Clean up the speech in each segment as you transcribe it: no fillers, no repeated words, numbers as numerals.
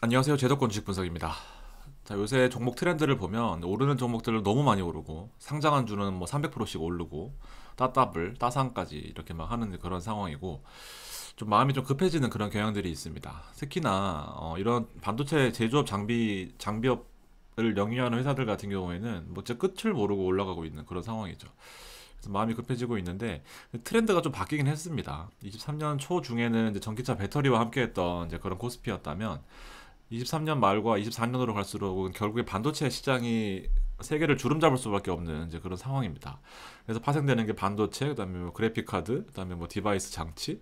안녕하세요. 제도권 주식 분석입니다. 자, 요새 종목 트렌드를 보면 오르는 종목들을 너무 많이 오르고 상장한 주는 뭐 300%씩 오르고 따따블, 따상까지 이렇게 막 하는 그런 상황이고 좀 마음이 좀 급해지는 그런 경향들이 있습니다. 특히나 이런 반도체 제조업 장비업을 영위하는 회사들 같은 경우에는 뭐 진짜 끝을 모르고 올라가고 있는 그런 상황이죠. 그래서 마음이 급해지고 있는데 트렌드가 좀 바뀌긴 했습니다. 23년 초 중에는 이제 전기차 배터리와 함께했던 이제 그런 코스피였다면 23년 말과 24년으로 갈수록은 결국에 반도체 시장이 세계를 주름잡을 수밖에 없는 이제 그런 상황입니다. 그래서 파생되는 게 반도체, 그다음에 뭐 그래픽 카드, 그다음에 뭐 디바이스 장치,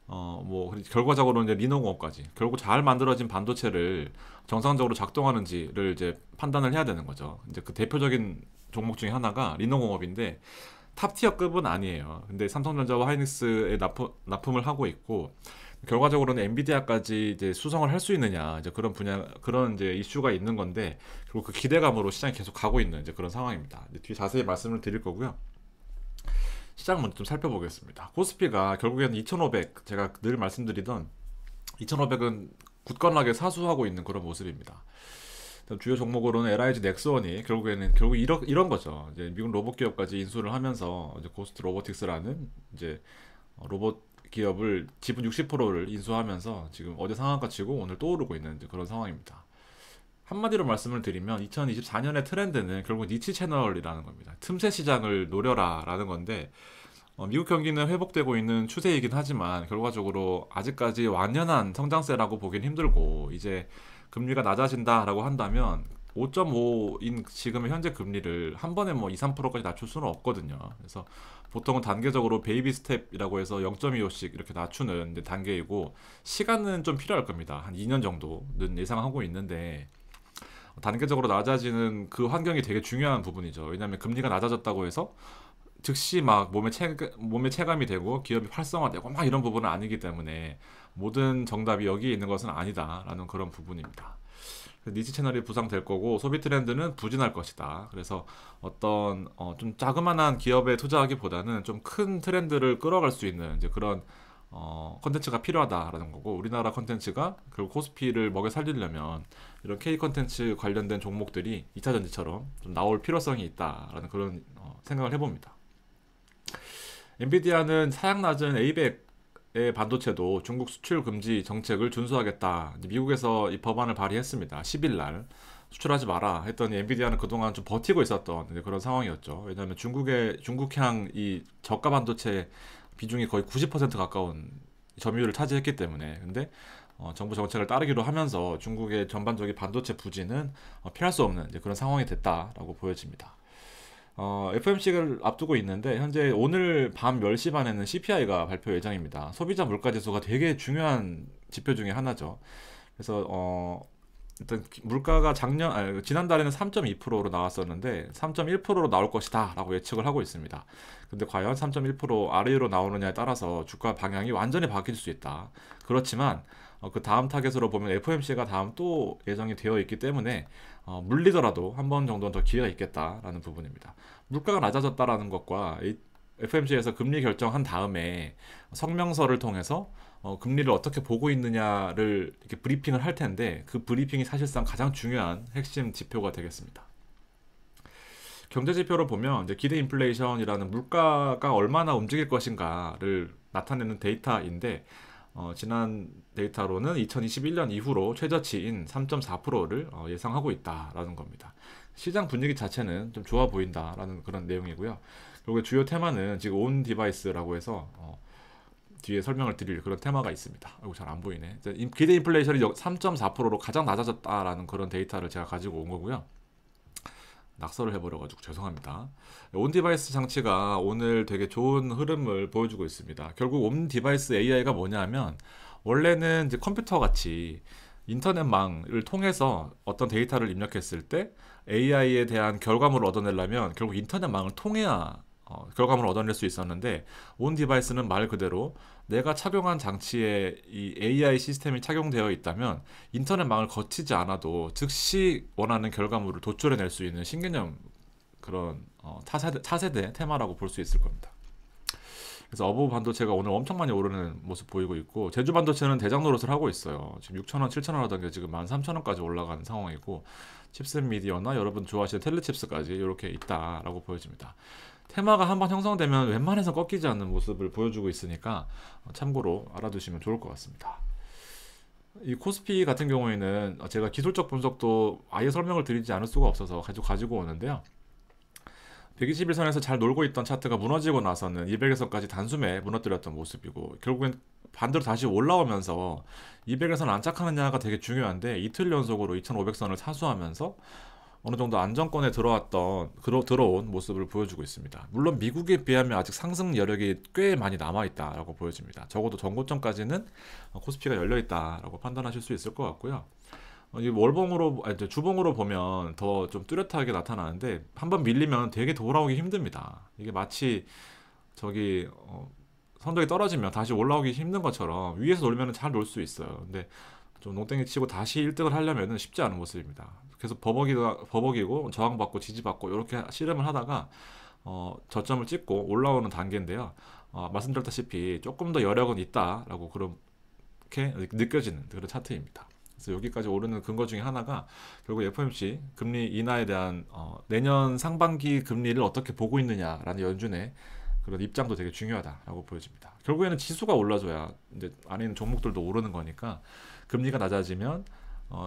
뭐 결과적으로 이제 리노공업까지 결국 잘 만들어진 반도체를 정상적으로 작동하는지를 이제 판단을 해야 되는 거죠. 이제 그 대표적인 종목 중에 하나가 리노공업인데 탑티어급은 아니에요. 근데 삼성전자와 하이닉스에 납품을 하고 있고 결과적으로는 엔비디아까지 이제 수성을 할 수 있느냐 이제 그런 분야 그런 이제 이슈가 있는 건데 그리고 그 기대감으로 시장이 계속 가고 있는 이제 그런 상황입니다. 이제 뒤에 자세히 말씀을 드릴 거고요. 시장 먼저 좀 살펴보겠습니다. 코스피가 결국에는 2,500 제가 늘 말씀드리던 2,500은 굳건하게 사수하고 있는 그런 모습입니다. 주요 종목으로는 LIG 넥스원이 결국 이런 거죠. 이제 미국 로봇 기업까지 인수를 하면서 이제 고스트 로보틱스라는 이제 로봇 기업을 지분 60%를 인수하면서 지금 어제 상한가 치고 오늘 또 오르고 있는 그런 상황입니다. 한마디로 말씀을 드리면 2024년의 트렌드는 결국 니치 채널이라는 겁니다. 틈새 시장을 노려라 라는 건데 미국 경기는 회복되고 있는 추세이긴 하지만 결과적으로 아직까지 완연한 성장세라고 보긴 힘들고 이제 금리가 낮아진다라고 한다면 5.5인 지금의 현재 금리를 한 번에 뭐 2, 3%까지 낮출 수는 없거든요. 그래서 보통은 단계적으로 베이비 스텝이라고 해서 0.25씩 이렇게 낮추는 단계이고 시간은 좀 필요할 겁니다. 한 2년 정도는 예상하고 있는데 단계적으로 낮아지는 그 환경이 되게 중요한 부분이죠. 왜냐하면 금리가 낮아졌다고 해서 즉시 막 몸에 체감이 되고 기업이 활성화되고 막 이런 부분은 아니기 때문에 모든 정답이 여기에 있는 것은 아니다라는 그런 부분입니다. 니치 채널이 부상될 거고 소비 트렌드는 부진할 것이다. 그래서 어떤 좀 자그마한 기업에 투자하기보다는 좀 큰 트렌드를 끌어갈 수 있는 이제 그런 컨텐츠가 필요하다라는 거고 우리나라 컨텐츠가 결국 코스피를 먹여 살리려면 이런 K 컨텐츠 관련된 종목들이 2차 전지처럼 좀 나올 필요성이 있다라는 그런 생각을 해봅니다. 엔비디아는 사양 낮은 A100의 반도체도 중국 수출 금지 정책을 준수하겠다. 미국에서 이 법안을 발의했습니다. 10일 날 수출하지 마라 했더니 엔비디아는 그동안 좀 버티고 있었던 그런 상황이었죠. 왜냐하면 중국향 이 저가 반도체 비중이 거의 90% 가까운 점유율을 차지했기 때문에 근데 정부 정책을 따르기로 하면서 중국의 전반적인 반도체 부진은 피할 수 없는 그런 상황이 됐다라고 보여집니다. FMC를 앞두고 있는데 현재 오늘 밤 10시 반에는 CPI가 발표 예정입니다. 소비자 물가 지수가 되게 중요한 지표 중에 하나죠. 그래서 일단 물가가 지난달에는 3.2%로 나왔었는데 3.1%로 나올 것이다라고 예측을 하고 있습니다. 근데 과연 3.1% 아래로 나오느냐에 따라서 주가 방향이 완전히 바뀔 수 있다. 그렇지만 그 다음 타겟으로 보면 FOMC가 다음 또 예정이 되어 있기 때문에 물리더라도 한 번 정도는 더 기회가 있겠다라는 부분입니다. 물가가 낮아졌다라는 것과 FOMC에서 금리 결정한 다음에 성명서를 통해서 금리를 어떻게 보고 있느냐를 이렇게 브리핑을 할 텐데 그 브리핑이 사실상 가장 중요한 핵심 지표가 되겠습니다. 경제 지표를 보면 이제 기대 인플레이션이라는 물가가 얼마나 움직일 것인가를 나타내는 데이터인데 지난 데이터로는 2021년 이후로 최저치인 3.4%를 예상하고 있다라는 겁니다. 시장 분위기 자체는 좀 좋아 보인다라는 그런 내용이고요. 그리고 주요 테마는 지금 온 디바이스라고 해서 뒤에 설명을 드릴 그런 테마가 있습니다. 아이고 잘 안 보이네. 기대 인플레이션이 3.4%로 가장 낮아졌다라는 그런 데이터를 제가 가지고 온 거고요. 낙서를 해버려가지고 죄송합니다. 온 디바이스 장치가 오늘 되게 좋은 흐름을 보여주고 있습니다. 결국 온 디바이스 AI가 뭐냐면 원래는 이제 컴퓨터 같이 인터넷망을 통해서 어떤 데이터를 입력했을 때 AI에 대한 결과물을 얻어내려면 결국 인터넷망을 통해야 결과물을 얻어낼 수 있었는데 온 디바이스는 말 그대로 내가 착용한 장치에 이 AI 시스템이 착용되어 있다면 인터넷망을 거치지 않아도 즉시 원하는 결과물을 도출해낼 수 있는 신개념 그런 차세대 테마라고 볼 수 있을 겁니다. 그래서 어부 반도체가 오늘 엄청 많이 오르는 모습 보이고 있고, 제주 반도체는 대장 노릇을 하고 있어요. 지금 6,000원, 7,000원 하던 게 지금 13,000원까지 올라간 상황이고, 칩셋 미디어나 여러분 좋아하시는 텔레칩스까지 이렇게 있다라고 보여집니다. 테마가 한번 형성되면 웬만해서 꺾이지 않는 모습을 보여주고 있으니까 참고로 알아두시면 좋을 것 같습니다. 이 코스피 같은 경우에는 제가 기술적 분석도 아예 설명을 드리지 않을 수가 없어서 가지고 오는데요. 121선에서 잘 놀고 있던 차트가 무너지고 나서는 200에서까지 단숨에 무너뜨렸던 모습이고, 결국엔 반대로 다시 올라오면서 200에서는 안착하느냐가 되게 중요한데, 이틀 연속으로 2500선을 사수하면서 어느 정도 안정권에 들어온 모습을 보여주고 있습니다. 물론 미국에 비하면 아직 상승 여력이 꽤 많이 남아있다라고 보여집니다. 적어도 전고점까지는 코스피가 열려있다라고 판단하실 수 있을 것 같고요. 이 월봉으로, 이제 주봉으로 보면 더 좀 뚜렷하게 나타나는데, 한번 밀리면 되게 돌아오기 힘듭니다. 이게 마치 저기 선덕이 떨어지면 다시 올라오기 힘든 것처럼 위에서 놀면 잘 놀 수 있어요. 근데 좀 농땡이 치고 다시 1등을 하려면 쉽지 않은 모습입니다. 계속 버벅이고 저항받고 지지받고 이렇게 씨름을 하다가 저점을 찍고 올라오는 단계인데요. 말씀드렸다시피 조금 더 여력은 있다라고 그렇게 느껴지는 그런 차트입니다. 그래서 여기까지 오르는 근거 중에 하나가 결국 FOMC 금리 인하에 대한 내년 상반기 금리를 어떻게 보고 있느냐라는 연준의 그런 입장도 되게 중요하다라고 보여집니다. 결국에는 지수가 올라줘야 이제 안에 있는 종목들도 오르는 거니까, 금리가 낮아지면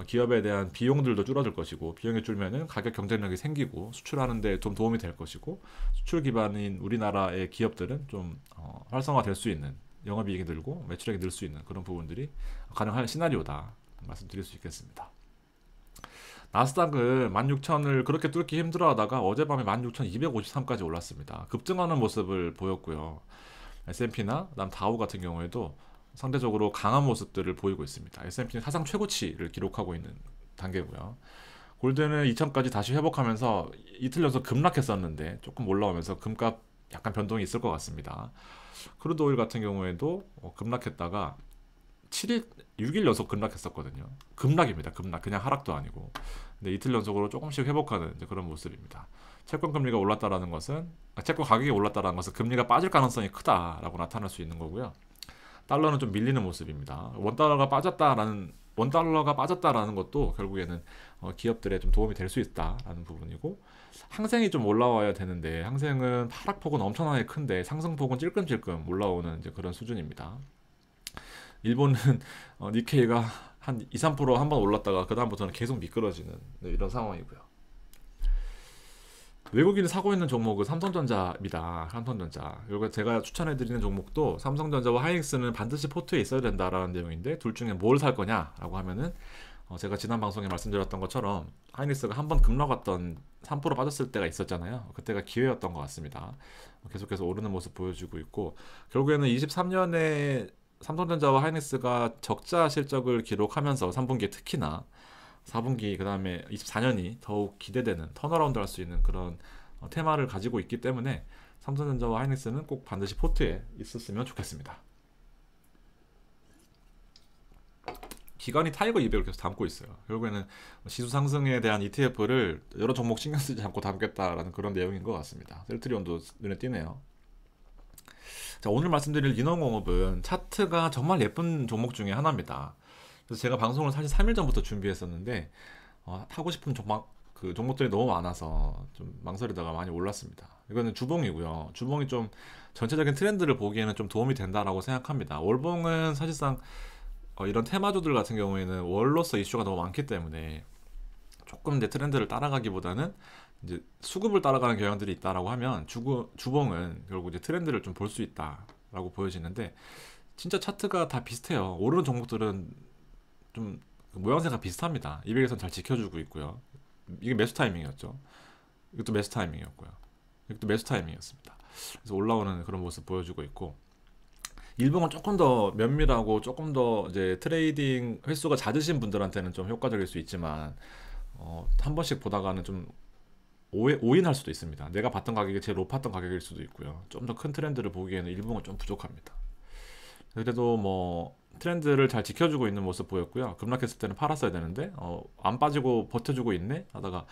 기업에 대한 비용들도 줄어들 것이고, 비용이 줄면은 가격 경쟁력이 생기고 수출하는 데 좀 도움이 될 것이고, 수출 기반인 우리나라의 기업들은 좀 활성화될 수 있는, 영업이익이 늘고 매출액이 늘 수 있는 그런 부분들이 가능한 시나리오다 말씀드릴 수 있겠습니다. 나스닥은 16,000을 그렇게 뚫기 힘들어하다가 어젯밤에 16,253까지 올랐습니다. 급등하는 모습을 보였고요. S&P나 그다음 다우 같은 경우에도 상대적으로 강한 모습들을 보이고 있습니다. S&P는 사상 최고치를 기록하고 있는 단계고요. 골드는 2,000까지 다시 회복하면서 이틀 연속 급락했었는데 조금 올라오면서 금값 약간 변동이 있을 것 같습니다. 크루드 오일 같은 경우에도 급락했다가 7일, 6일 연속 급락했었거든요. 급락입니다. 급락. 그냥 하락도 아니고. 근데 이틀 연속으로 조금씩 회복하는 이제 그런 모습입니다. 채권 금리가 올랐다라는 것은, 채권 가격이 올랐다라는 것은 금리가 빠질 가능성이 크다라고 나타날 수 있는 거고요. 달러는 좀 밀리는 모습입니다. 원달러가 빠졌다라는 것도 결국에는 기업들에 좀 도움이 될 수 있다라는 부분이고, 항생이 좀 올라와야 되는데 항생은 하락폭은 엄청나게 큰데 상승폭은 찔끔찔끔 올라오는 이제 그런 수준입니다. 일본은 니케이가 한 2, 3% 한번 올랐다가 그 다음부터는 계속 미끄러지는 이런 상황이고요. 외국인이 사고 있는 종목은 삼성전자입니다. 삼성전자. 그리고 제가 추천해드리는 종목도 삼성전자와 하이닉스는 반드시 포트에 있어야 된다라는 내용인데, 둘 중에 뭘 살 거냐라고 하면은 제가 지난 방송에 말씀드렸던 것처럼 하이닉스가 한번 급락했던 3% 빠졌을 때가 있었잖아요. 그때가 기회였던 것 같습니다. 계속해서 오르는 모습 보여주고 있고, 결국에는 23년에 삼성전자와 하이닉스가 적자 실적을 기록하면서 3분기에 특히나 4분기, 그 다음에 24년이 더욱 기대되는 턴어라운드 할 수 있는 그런 테마를 가지고 있기 때문에 삼성전자와 하이닉스는 꼭 반드시 포트에 있었으면 좋겠습니다. 기관이 타이거 200을 계속 담고 있어요. 결국에는 지수 상승에 대한 ETF를 여러 종목 신경 쓰지 않고 담겠다라는 그런 내용인 것 같습니다. 셀트리온도 눈에 띄네요. 자, 오늘 말씀드릴 인원공업은 차트가 정말 예쁜 종목 중에 하나입니다. 그래서 제가 방송을 사실 3일 전부터 준비했었는데 하고 싶은 종목들이 너무 많아서 좀 망설이다가 많이 올랐습니다. 이거는 주봉이고요. 주봉이 좀 전체적인 트렌드를 보기에는 좀 도움이 된다라고 생각합니다. 월봉은 사실상 이런 테마주들 같은 경우에는 월로서 이슈가 너무 많기 때문에 조금 이제 트렌드를 따라가기보다는 이제 수급을 따라가는 경향들이 있다라고 하면, 주봉은 결국 이제 트렌드를 좀 볼 수 있다라고 보여지는데, 진짜 차트가 다 비슷해요. 오르는 종목들은 좀 모양새가 비슷합니다. 200에선 잘 지켜주고 있고요. 이게 매수 타이밍이었죠. 이것도 매수 타이밍이었고요. 이것도 매수 타이밍이었습니다. 그래서 올라오는 그런 모습 보여주고 있고, 일봉은 조금 더 면밀하고 조금 더 이제 트레이딩 횟수가 잦으신 분들한테는 좀 효과적일 수 있지만, 한 번씩 보다가는 좀 오인할 수도 있습니다. 내가 봤던 가격이 제일 높았던 가격일 수도 있고요. 좀 더 큰 트렌드를 보기에는 일봉은 좀 부족합니다. 그래도 뭐 트렌드를 잘 지켜주고 있는 모습 보였고요. 급락했을 때는 팔았어야 되는데 안 빠지고 버텨주고 있네 하다가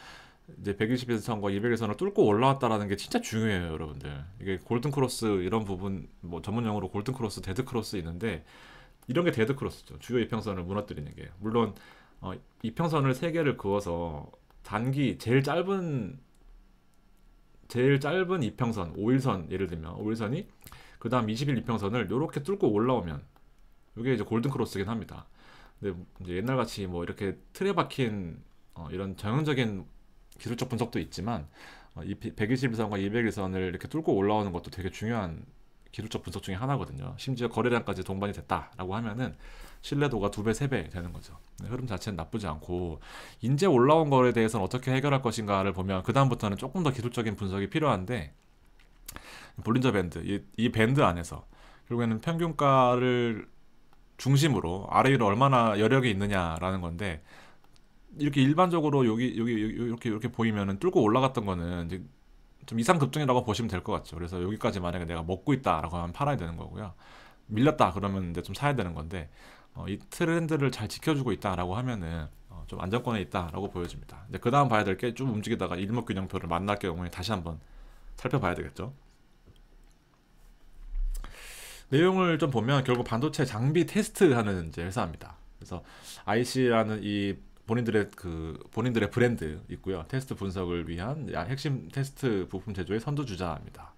이제 120일선과 200일선을 뚫고 올라왔다라는 게 진짜 중요해요, 여러분들. 이게 골든 크로스 이런 부분 뭐 전문 용어로 골든 크로스, 데드 크로스 있는데 이런 게 데드 크로스죠. 주요 이평선을 무너뜨리는 게. 물론 이평선을 세 개를 그어서 단기 제일 짧은 이평선, 5일선 예를 들면 5일선이 그다음 20일 이평선을 이렇게 뚫고 올라오면 이게 이제 골든 크로스긴 합니다. 근데 이제 옛날 같이 뭐 이렇게 틀에 박힌 이런 전형적인 기술적 분석도 있지만 이 121선과 201선을 이렇게 뚫고 올라오는 것도 되게 중요한 기술적 분석 중에 하나거든요. 심지어 거래량까지 동반이 됐다라고 하면은 신뢰도가 2배, 3배 되는 거죠. 흐름 자체는 나쁘지 않고 이제 올라온 거에 대해서는 어떻게 해결할 것인가를 보면 그 다음부터는 조금 더 기술적인 분석이 필요한데 볼린저 밴드 이 밴드 안에서 결국에는 평균가를 중심으로 아래 위로 얼마나 여력이 있느냐라는 건데 이렇게 일반적으로 여기 이렇게 보이면은 뚫고 올라갔던 거는 이제 좀 이상 급등이라고 보시면 될 것 같죠. 그래서 여기까지 만약에 내가 먹고 있다라고 하면 팔아야 되는 거고요. 밀렸다 그러면 이제 좀 사야 되는 건데 이 트렌드를 잘 지켜주고 있다라고 하면은 좀 안정권에 있다라고 보여집니다. 이제 그 다음 봐야 될 게 쭉 움직이다가 일목균형표를 만날 경우에 다시 한번 살펴봐야 되겠죠. 내용을 좀 보면 결국 반도체 장비 테스트하는 이제 회사입니다. 그래서 IC라는 이 본인들의 브랜드 있고요. 테스트 분석을 위한 핵심 테스트 부품 제조의 선두주자입니다.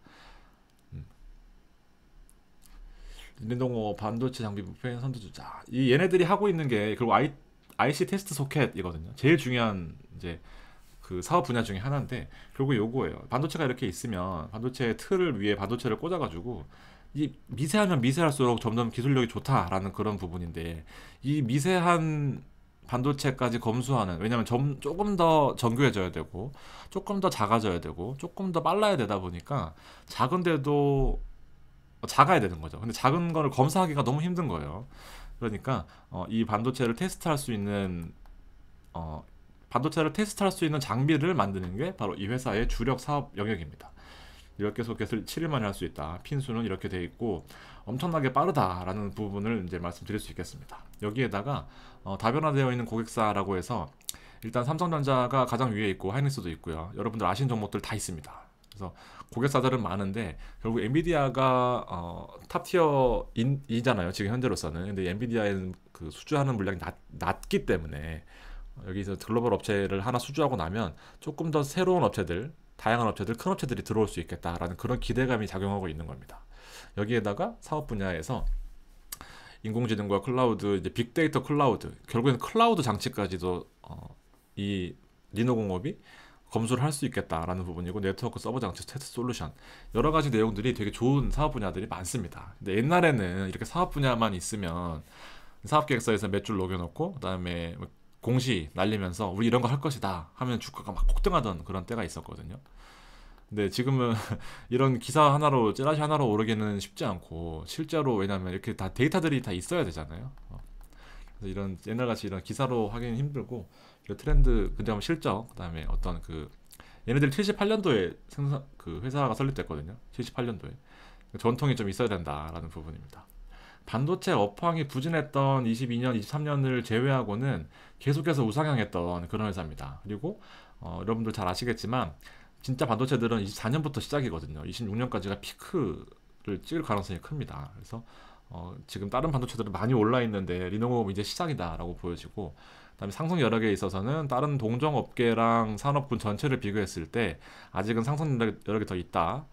린동호 반도체 장비 부품의 선두주자. 이 얘네들이 하고 있는 게 결국 IC 테스트 소켓이거든요. 제일 중요한 이제 그 사업 분야 중에 하나인데 결국 요거예요. 반도체가 이렇게 있으면 반도체 틀을 위에 반도체를 꽂아가지고 이 미세하면 미세할수록 점점 기술력이 좋다라는 그런 부분인데 이 미세한 반도체까지 검수하는 왜냐하면 조금 더 정교해져야 되고 조금 더 작아져야 되고 조금 더 빨라야 되다 보니까 작은데도 작아야 되는 거죠. 근데 작은 거를 검사하기가 너무 힘든 거예요. 그러니까 이 반도체를 테스트할 수 있는 장비를 만드는 게 바로 이 회사의 주력 사업 영역입니다. 이렇게 소켓을 7일 만에 할 수 있다. 핀수는 이렇게 돼 있고 엄청나게 빠르다라는 부분을 이제 말씀드릴 수 있겠습니다. 여기에다가 다변화되어 있는 고객사라고 해서 일단 삼성전자가 가장 위에 있고 하이닉스도 있고요. 여러분들 아시는 종목들 다 있습니다. 그래서 고객사들은 많은데 결국 엔비디아가 탑티어이잖아요. 지금 현재로서는. 근데 엔비디아에는 그 수주하는 물량이 낮기 때문에 여기서 글로벌 업체를 하나 수주하고 나면 조금 더 새로운 업체들 다양한 업체들, 큰 업체들이 들어올 수 있겠다라는 그런 기대감이 작용하고 있는 겁니다. 여기에다가 사업 분야에서 인공지능과 클라우드, 이제 빅데이터 클라우드, 결국에는 클라우드 장치까지도 이 리노공업이 검수를 할 수 있겠다라는 부분이고 네트워크 서버 장치 테스트 솔루션 여러 가지 내용들이 되게 좋은 사업 분야들이 많습니다. 근데 옛날에는 이렇게 사업 분야만 있으면 사업 계획서에서 몇 줄 녹여놓고 그다음에 공시 날리면서 우리 이런 거 할 것이다 하면 주가가 막 폭등하던 그런 때가 있었거든요. 근데 지금은 이런 기사 하나로 찌라시 하나로 오르기는 쉽지 않고 실제로 왜냐면 이렇게 다 데이터들이 다 있어야 되잖아요. 그래서 이런 옛날같이 이런 기사로 하기는 힘들고 이런 트렌드 그다음에 실적 그다음에 어떤 그 얘네들 78년도에 그 회사가 설립됐거든요. 78년도에 전통이 좀 있어야 된다라는 부분입니다. 반도체 업황이 부진했던 22년, 23년을 제외하고는 계속해서 우상향했던 그런 회사입니다. 그리고 여러분들 잘 아시겠지만 진짜 반도체들은 24년부터 시작이거든요. 26년까지가 피크를 찍을 가능성이 큽니다. 그래서 지금 다른 반도체들은 많이 올라 있는데 리노공업은 이제 시작이다라고 보여지고 그다음에 상승 여력에 있어서는 다른 동종 업계랑 산업군 전체를 비교했을 때 아직은 상승 여력이 더 있다.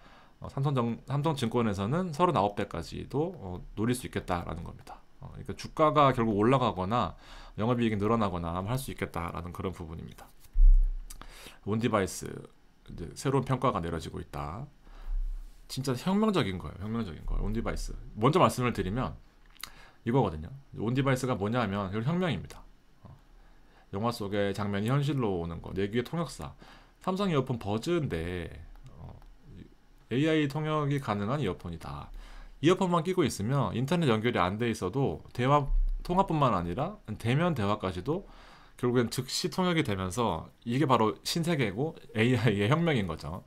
삼성증권에서는 39배까지도 노릴 수 있겠다라는 겁니다. 그러니까 주가가 결국 올라가거나 영업이익이 늘어나거나 할 수 있겠다라는 그런 부분입니다. 온디바이스 이제 새로운 평가가 내려지고 있다. 진짜 혁명적인 거예요. 혁명적인 거예요. 온디바이스. 먼저 말씀을 드리면 이거거든요. 온디바이스가 뭐냐면 이건 혁명입니다. 영화 속의 장면이 현실로 오는 거. 내귀의 통역사. 삼성 이어폰 버즈인데 AI 통역이 가능한 이어폰이다. 이어폰만 끼고 있으면 인터넷 연결이 안 돼 있어도 대화 통화뿐만 아니라 대면 대화까지도 결국엔 즉시 통역이 되면서 이게 바로 신세계고 AI의 혁명인 거죠.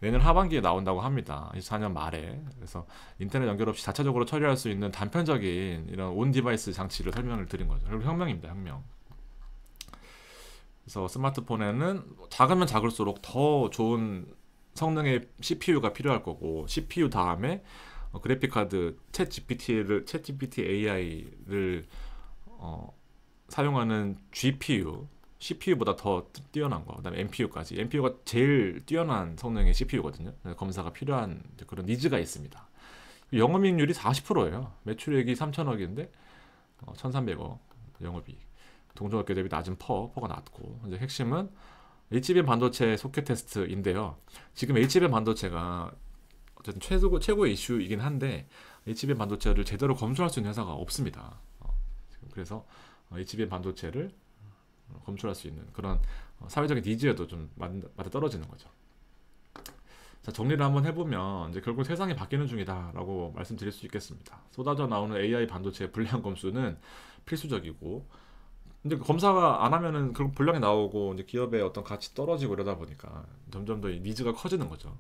내년 하반기에 나온다고 합니다. 24년 말에. 그래서 인터넷 연결 없이 자체적으로 처리할 수 있는 단편적인 이런 온 디바이스 장치를 설명을 드린 거죠. 결국 혁명입니다. 혁명. 그래서 스마트폰에는 작으면 작을수록 더 좋은 성능의 CPU가 필요할 거고, CPU 다음에 그래픽 카드 챗GPT AI를 사용하는 GPU, CPU보다 더 뛰어난 거, 그다음에 NPU까지. NPU가 제일 뛰어난 성능의 CPU거든요. 검사가 필요한 그런 니즈가 있습니다. 영업이익률이 40%예요. 매출액이 3천억인데 1,300억 영업이익. 동종업계 대비 낮은 퍼가 낮고, 이제 핵심은 HBM 반도체 소켓 테스트인데요. 지금 HBM 반도체가 어쨌든 최고의 이슈이긴 한데, HBM 반도체를 제대로 검출할 수 있는 회사가 없습니다. 그래서 HBM 반도체를 검출할 수 있는 그런 사회적인 니즈에도 좀 맞아 떨어지는 거죠. 자, 정리를 한번 해보면 이제 결국 세상이 바뀌는 중이다라고 말씀드릴 수 있겠습니다. 쏟아져 나오는 AI 반도체의 불량 검수는 필수적이고, 근데 검사가 안 하면은 결국 불량이 나오고 이제 기업의 어떤 가치 떨어지고 이러다 보니까 점점 더 이 니즈가 커지는 거죠.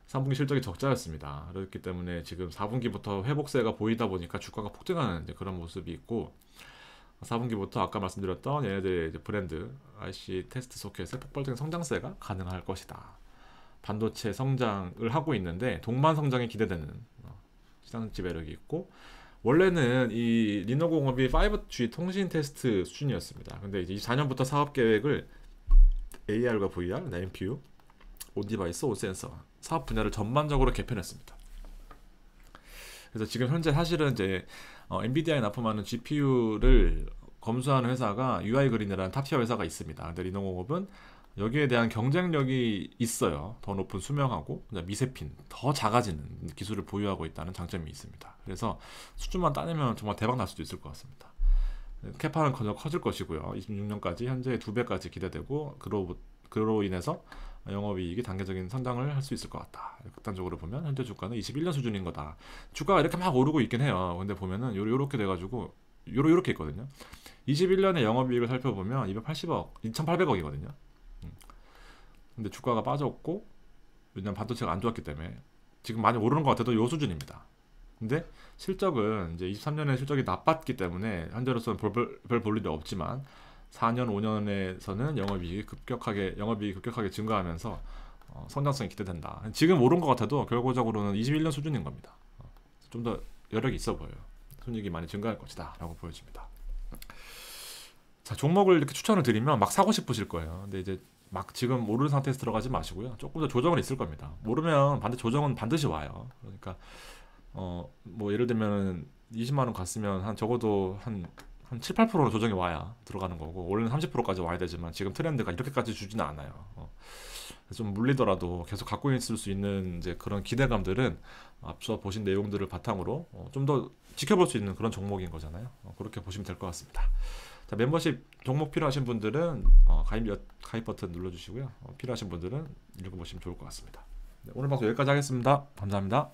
3분기 실적이 적자였습니다. 그렇기 때문에 지금 4분기부터 회복세가 보이다 보니까 주가가 폭등하는 이제 그런 모습이 있고, 4분기부터 아까 말씀드렸던 얘네들의 이제 브랜드 IC 테스트 소켓의 폭발적인 성장세가 가능할 것이다. 반도체 성장을 하고 있는데 동반 성장이 기대되는 시장 지배력이 있고, 원래는 이 리노공업이 5G 통신 테스트 수준이었습니다. 근데 이제 24년부터 사업 계획을 AR과 VR, NPU, 온디바이스, 온센서 사업 분야를 전반적으로 개편했습니다. 그래서 지금 현재 사실은 이제 엔비디아에 납품하는 GPU를 검수하는 회사가 UI그린이라는 탑티어 회사가 있습니다. 근데 리노공업은 여기에 대한 경쟁력이 있어요. 더 높은 수명하고 미세핀, 더 작아지는 기술을 보유하고 있다는 장점이 있습니다. 그래서 수준만 따내면 정말 대박 날 수도 있을 것 같습니다. 캐파는 커질 것이고요. 26년까지 현재 2배까지 기대되고, 그로 인해서 영업이익이 단계적인 성장을 할 수 있을 것 같다. 극단적으로 보면 현재 주가는 21년 수준인 거다. 주가가 이렇게 막 오르고 있긴 해요. 근데 보면은 요렇게 돼가지고 요렇게 있거든요. 21년의 영업이익을 살펴보면 280억, 2,800억이거든요. 근데 주가가 빠졌고, 왜냐면 반도체가 안 좋았기 때문에 지금 많이 오르는 것 같아도 요 수준입니다. 근데 실적은 이제 23년에 실적이 나빴기 때문에 현재로서는 별 볼 일이 없지만 4년, 5년에서는 영업이익이 급격하게 증가하면서 성장성이 기대된다. 지금 오른 것 같아도 결과적으로는 21년 수준인 겁니다. 좀 더 여력이 있어 보여요. 손익이 많이 증가할 것이다 라고 보여집니다. 자, 종목을 이렇게 추천을 드리면 막 사고 싶으실 거예요. 근데 이제 막 지금 오르는 상태에서 들어가지 마시고요. 조금 더 조정은 있을 겁니다. 모르면 조정은 반드시 와요. 그러니까 뭐 예를 들면 20만 원 갔으면 한 적어도 한 7, 8%는 조정이 와야 들어가는 거고, 원래는 30%까지 와야 되지만 지금 트렌드가 이렇게까지 주지는 않아요. 좀 물리더라도 계속 갖고 있을 수 있는 이제 그런 기대감들은 앞서 보신 내용들을 바탕으로 좀 더 지켜볼 수 있는 그런 종목인 거잖아요. 그렇게 보시면 될 것 같습니다. 자, 멤버십 종목 필요하신 분들은 가입 버튼 눌러주시고요. 필요하신 분들은 읽어보시면 좋을 것 같습니다. 네, 오늘 방송 여기까지 하겠습니다. 감사합니다.